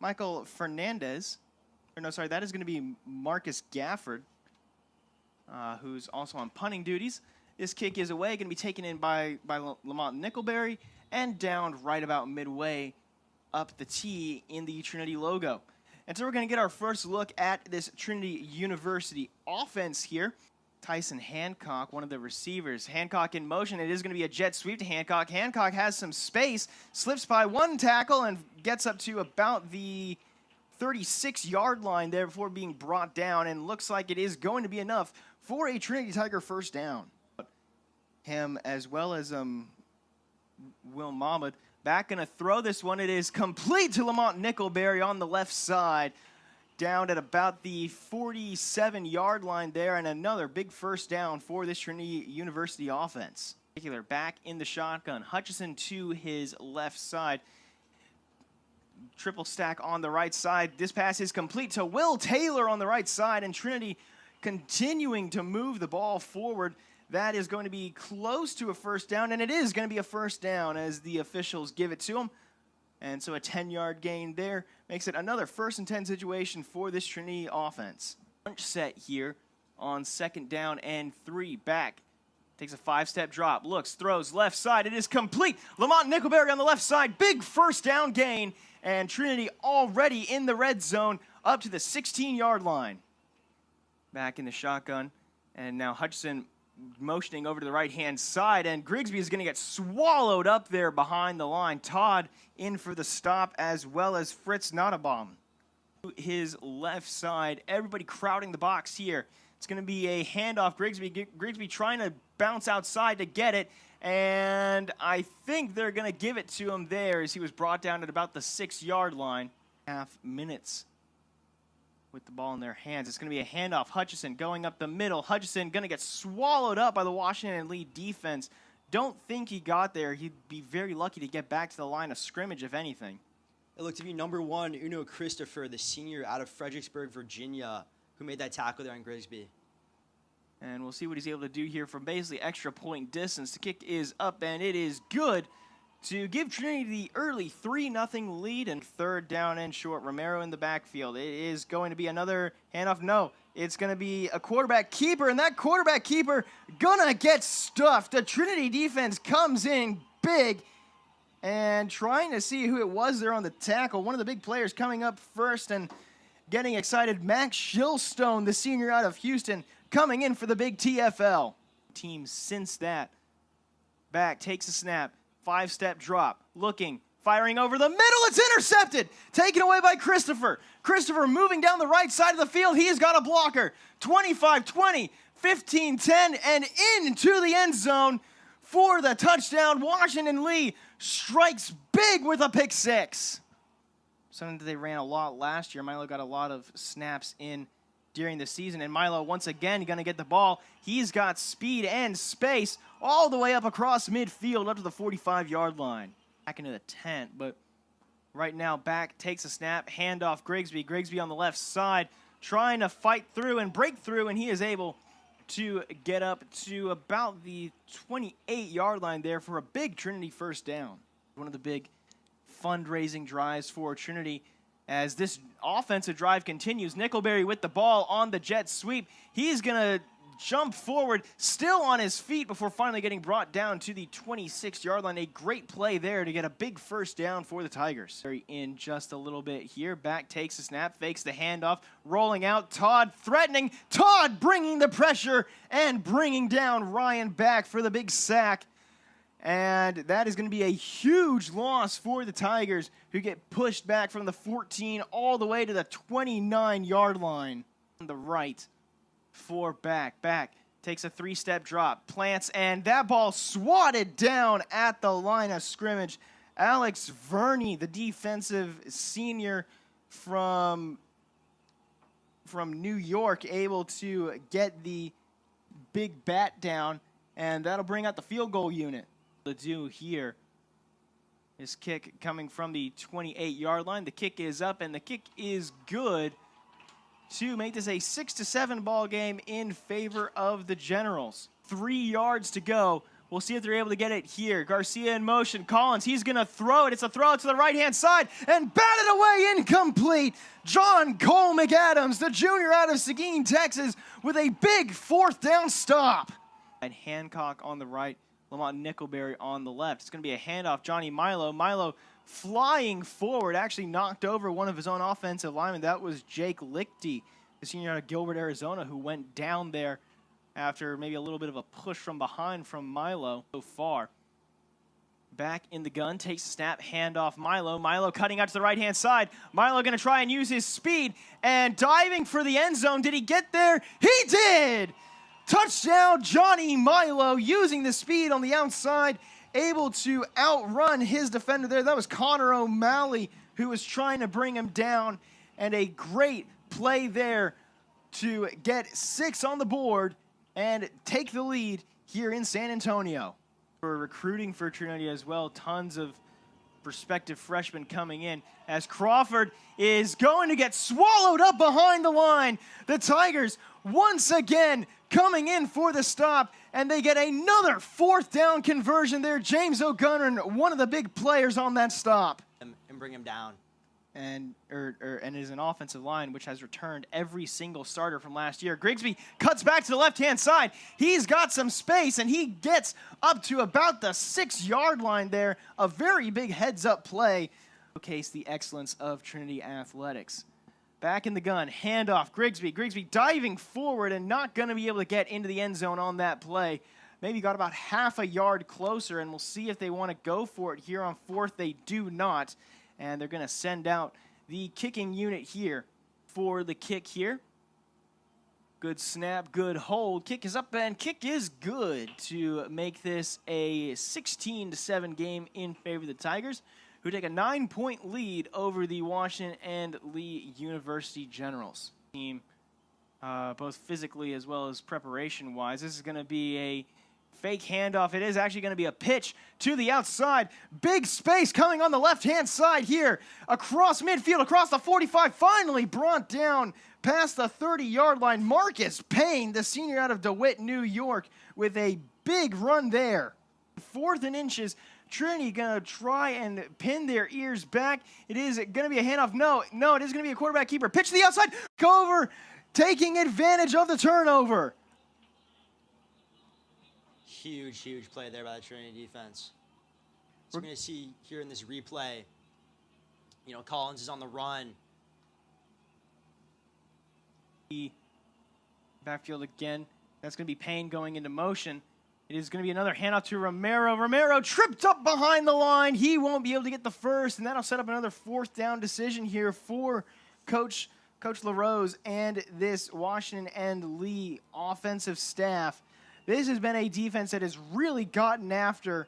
Michael Fernandez. Or no, sorry, that is going to be Marcus Gafford, who's also on punting duties. This kick is away, going to be taken in by Lamont Nickelberry and down right about midway up the tee in the Trinity logo. And so we're going to get our first look at this Trinity University offense here. Tyson Hancock, one of the receivers. Hancock in motion. It is going to be a jet sweep to Hancock. Hancock has some space, slips by one tackle, and gets up to about the 36-yard line there before being brought down, and looks like it is going to be enough for a Trinity Tiger first down. Him as well as Will Mahmoud back going to throw this one. It is complete to Lamont Nickelberry on the left side, down at about the 47-yard line there, and another big first down for this Trinity University offense. Back in the shotgun, Hutchison to his left side. Triple stack on the right side. This pass is complete to Will Taylor on the right side, and Trinity continuing to move the ball forward. That is going to be close to a first down, and it is going to be a first down as the officials give it to him. And so a 10-yard gain there makes it another 1st and 10 situation for this Trinity offense. Punch set here on 2nd down and 3. Back. Takes a 5-step drop. Looks, throws left side. It is complete. Lamont Nickelberry on the left side. Big first down gain. And Trinity already in the red zone up to the 16-yard line. Back in the shotgun. And now Hutchison motioning over to the right-hand side, and Grigsby is going to get swallowed up there behind the line. Todd in for the stop, as well as Fritz Nottebohm. His left side, everybody crowding the box here. It's going to be a handoff. Grigsby trying to bounce outside to get it, and I think they're going to give it to him there as he was brought down at about the 6-yard line. Half minutes with the ball in their hands. It's going to be a handoff. Hutchison going up the middle. Hutchison going to get swallowed up by the Washington Lee defense. Don't think he got there. He'd be very lucky to get back to the line of scrimmage, if anything. It looked to be number 1, Uno Christopher, the senior out of Fredericksburg, Virginia, who made that tackle there on Grigsby. And we'll see what he's able to do here from basically extra point distance. The kick is up, and it is good to give Trinity the early 3-0 lead, and 3rd down and short. Romero in the backfield. It is going to be another handoff. No, it's going to be a quarterback keeper, and that quarterback keeper gonna get stuffed. The Trinity defense comes in big and trying to see who it was there on the tackle. One of the big players coming up first and getting excited. Max Shillstone, the senior out of Houston, coming in for the big TFL. Team since that. Back, takes a snap. 5-step drop, looking, firing over the middle. It's intercepted, taken away by Christopher. Christopher moving down the right side of the field. He has got a blocker. 25-20, 15-10, and into the end zone for the touchdown. Washington Lee strikes big with a pick 6. Something that they ran a lot last year. Milo got a lot of snaps in during the season, and Milo once again going to get the ball. He's got speed and space all the way up across midfield up to the 45-yard line. Back into the tent, but right now back takes a snap, handoff Grigsby. Grigsby on the left side trying to fight through and break through, and he is able to get up to about the 28-yard line there for a big Trinity first down. One of the big fundraising drives for Trinity as this offensive drive continues. Nickelberry with the ball on the jet sweep. He's going to jump forward, still on his feet before finally getting brought down to the 26-yard line. A great play there to get a big first down for the Tigers. In just a little bit here. Back takes the snap, fakes the handoff, rolling out. Todd threatening. Todd bringing the pressure and bringing down Ryan Back for the big sack. And that is going to be a huge loss for the Tigers, who get pushed back from the 14 all the way to the 29-yard line. On the right for Back. Back takes a 3-step drop, plants, and that ball swatted down at the line of scrimmage. Alex Verney, the defensive senior from New York, able to get the big bat down, and that'll bring out the field goal unit. To do here. His kick coming from the 28-yard line. The kick is up, and the kick is good to make this a 6-7 ball game in favor of the Generals. 3 yards to go. We'll see if they're able to get it here. Garcia in motion. Collins, he's going to throw it. It's a throw to the right-hand side and batted away, incomplete. John Cole McAdams, the junior out of Seguin, Texas, with a big 4th down stop. And Hancock on the right, Lamont Nickelberry on the left. It's going to be a handoff. Johnny Milo. Milo flying forward, actually knocked over one of his own offensive linemen. That was Jake Lichty, the senior out of Gilbert, Arizona, who went down there after maybe a little bit of a push from behind from Milo so far. Back in the gun, takes a snap, handoff Milo. Milo cutting out to the right-hand side. Milo going to try and use his speed and diving for the end zone. Did he get there? He did! Touchdown, Johnny Milo, using the speed on the outside, able to outrun his defender there. That was Connor O'Malley, who was trying to bring him down, and a great play there to get 6 on the board and take the lead here in San Antonio. We're recruiting for Trinity as well. Tons of prospective freshmen coming in as Crawford is going to get swallowed up behind the line. The Tigers once again coming in for the stop, and they get another 4th down conversion there. James O'Gunner, one of the big players on that stop. And bring him down. And is an offensive line which has returned every single starter from last year. Grigsby cuts back to the left-hand side. He's got some space, and he gets up to about the 6-yard line there. A very big heads-up play. Showcase the excellence of Trinity athletics. Back in the gun, handoff, Grigsby. Grigsby diving forward and not going to be able to get into the end zone on that play. Maybe got about half a yard closer, and we'll see if they want to go for it here on 4th. They do not. And they're going to send out the kicking unit here for the kick here. Good snap, good hold. Kick is up, and kick is good to make this a 16-7 game in favor of the Tigers, who take a 9-point lead over the Washington and Lee University Generals. Team, both physically as well as preparation-wise. This is going to be a fake handoff. It is actually going to be a pitch to the outside. Big space coming on the left-hand side here. Across midfield, across the 45, finally brought down past the 30-yard line. Marcus Payne, the senior out of DeWitt, New York, with a big run there. 4th and inches. Trinity going to try and pin their ears back. It is going to be a handoff. No, it is going to be a quarterback keeper. Pitch to the outside. Go over, taking advantage of the turnover. Huge play there by the Trinity defense. So we're going to see here in this replay, Collins is on the run. Backfield again. That's going to be Payne going into motion. It is going to be another handoff to Romero. Romero tripped up behind the line. He won't be able to get the first, and that'll set up another 4th down decision here for Coach LaRose and this Washington and Lee offensive staff. This has been a defense that has really gotten after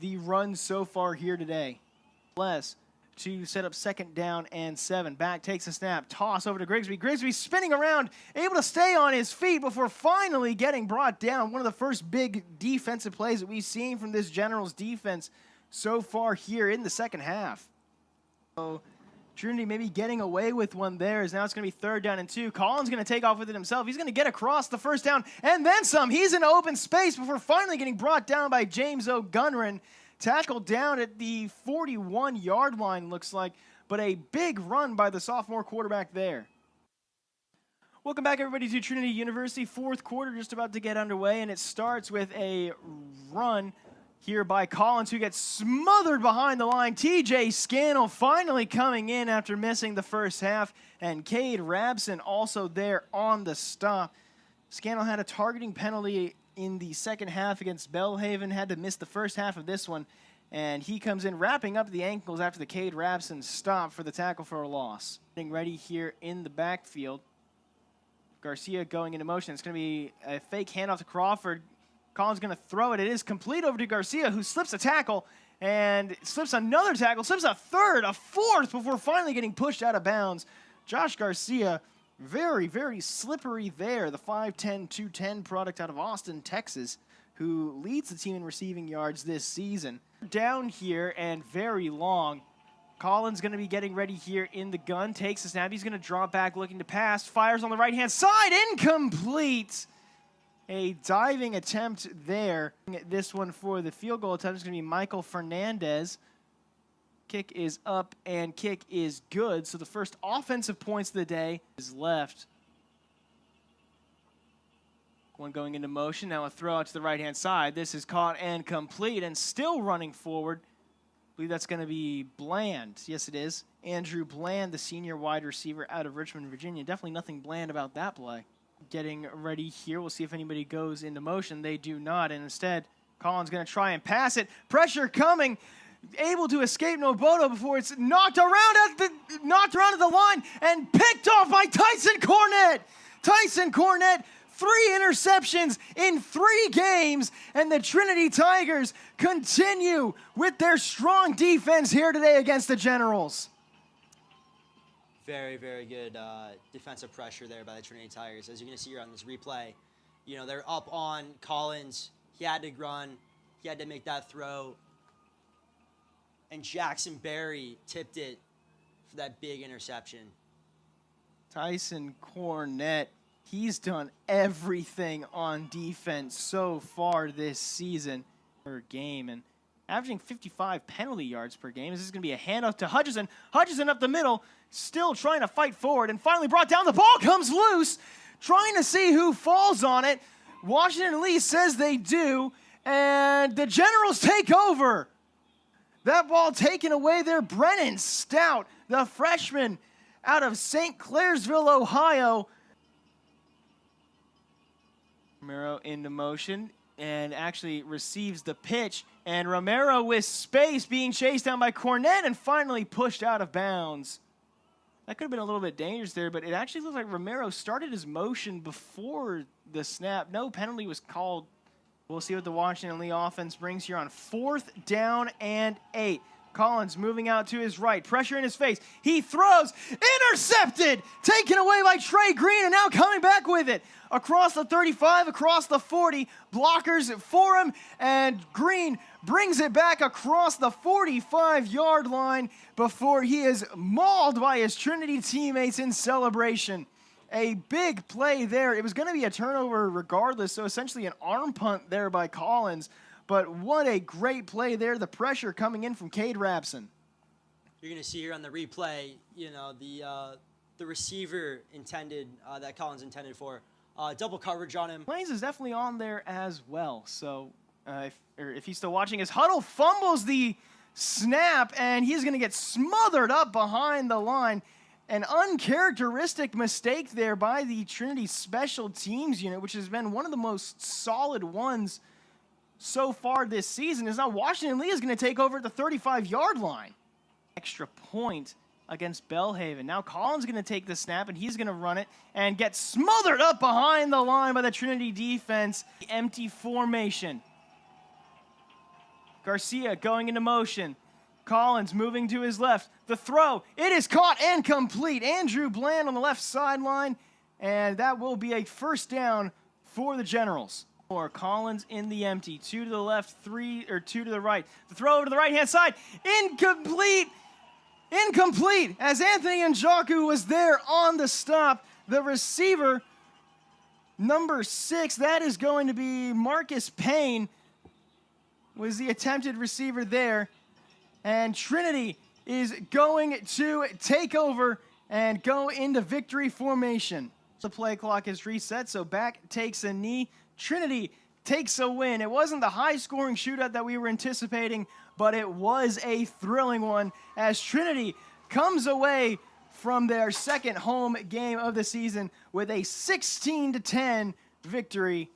the run so far here today. Less to set up 2nd down and 7. Back takes a snap. Toss over to Grigsby. Grigsby spinning around, able to stay on his feet before finally getting brought down. One of the first big defensive plays that we've seen from this Generals defense so far here in the second half. So Trinity maybe getting away with one there, as now it's going to be 3rd down and 2. Collins going to take off with it himself. He's going to get across the 1st down and then some. He's in open space before finally getting brought down by James O'Gunner. Tackled down at the 41-yard line, looks like, but a big run by the sophomore quarterback there. Welcome back, everybody, to Trinity University. 4th quarter just about to get underway, and it starts with a run here by Collins, who gets smothered behind the line. TJ Scannell finally coming in after missing the first half, and Cade Rabson also there on the stop. Scannell had a targeting penalty in the second half against Bellhaven, had to miss the first half of this one, and he comes in wrapping up the ankles after the Cade Rabson stop for the tackle for a loss. Getting ready here in the backfield. Garcia going into motion. It's going to be a fake handoff to Crawford. Collins going to throw it. It is complete over to Garcia, who slips a tackle and slips another tackle, slips a 3rd, a 4th before finally getting pushed out of bounds. Josh Garcia, very, very slippery there. The 5'10", 210 product out of Austin, Texas, who leads the team in receiving yards this season. Down here and very long. Collins going to be getting ready here in the gun. Takes the snap. He's going to drop back looking to pass. Fires on the right-hand side. Incomplete. A diving attempt there. This one for the field goal attempt is going to be Michael Fernandez. Kick is up and kick is good. So the first offensive points of the day is left. One going into motion. Now a throw out to the right-hand side. This is caught and complete and still running forward. I believe that's going to be Bland. Yes, it is. Andrew Bland, the senior wide receiver out of Richmond, Virginia. Definitely nothing bland about that play. Getting ready here. We'll see if anybody goes into motion. They do not. And instead, Collins going to try and pass it. Pressure coming. Able to escape Noboto before it's knocked around at the line and picked off by Tyson Cornett. Tyson Cornett, 3 interceptions in 3 games, and the Trinity Tigers continue with their strong defense here today against the Generals. Very, very good defensive pressure there by the Trinity Tigers. As you're going to see here on this replay, you know, they're up on Collins. He had to run. He had to make that throw. And Jackson Berry tipped it for that big interception. Tyson Cornett, he's done everything on defense so far this season per game, and averaging 55 penalty yards per game. This is going to be a handoff to Hutchison. Hutchison up the middle, still trying to fight forward, and finally brought down. The ball comes loose, trying to see who falls on it. Washington Lee says they do, and the Generals take over. That ball taken away there. Brennan Stout, the freshman out of St. Clairsville, Ohio. Romero into motion and actually receives the pitch. And Romero with space being chased down by Cornett and finally pushed out of bounds. That could have been a little bit dangerous there, but it actually looks like Romero started his motion before the snap. No penalty was called. We'll see what the Washington Lee offense brings here on 4th down and 8. Collins moving out to his right. Pressure in his face. He throws. Intercepted. Taken away by Trey Green, and now coming back with it. Across the 35, across the 40. Blockers for him, and Green brings it back across the 45-yard line before he is mauled by his Trinity teammates in celebration. A big play there. It was going to be a turnover regardless, so essentially an arm punt there by Collins. But what a great play there. The pressure coming in from Cade Rapson. You're going to see here on the replay, you know, the receiver intended, that Collins intended for, double coverage on him. Plays is definitely on there as well. So if he's still watching, his Huddle fumbles the snap, and he's going to get smothered up behind the line. An uncharacteristic mistake there by the Trinity Special Teams unit, which has been one of the most solid ones so far this season. Is now Washington Lee is going to take over at the 35-yard line. Extra point against Belhaven. Now Collins is going to take the snap, and he's going to run it and get smothered up behind the line by the Trinity defense. Empty formation. Garcia going into motion. Collins moving to his left. The throw, it is caught and complete. Andrew Bland on the left sideline, and that will be a first down for the Generals. Or Collins in the empty. 2 to the left, 2 to the right. The throw over to the right-hand side. Incomplete. Incomplete. As Anthony Njoku was there on the stop. The receiver, number 6, that is going to be Marcus Payne, was the attempted receiver there. And Trinity is going to take over and go into victory formation. The play clock is reset, so back takes a knee. Trinity takes a win. It wasn't the high-scoring shootout that we were anticipating, but it was a thrilling one as Trinity comes away from their second home game of the season with a 16-10 victory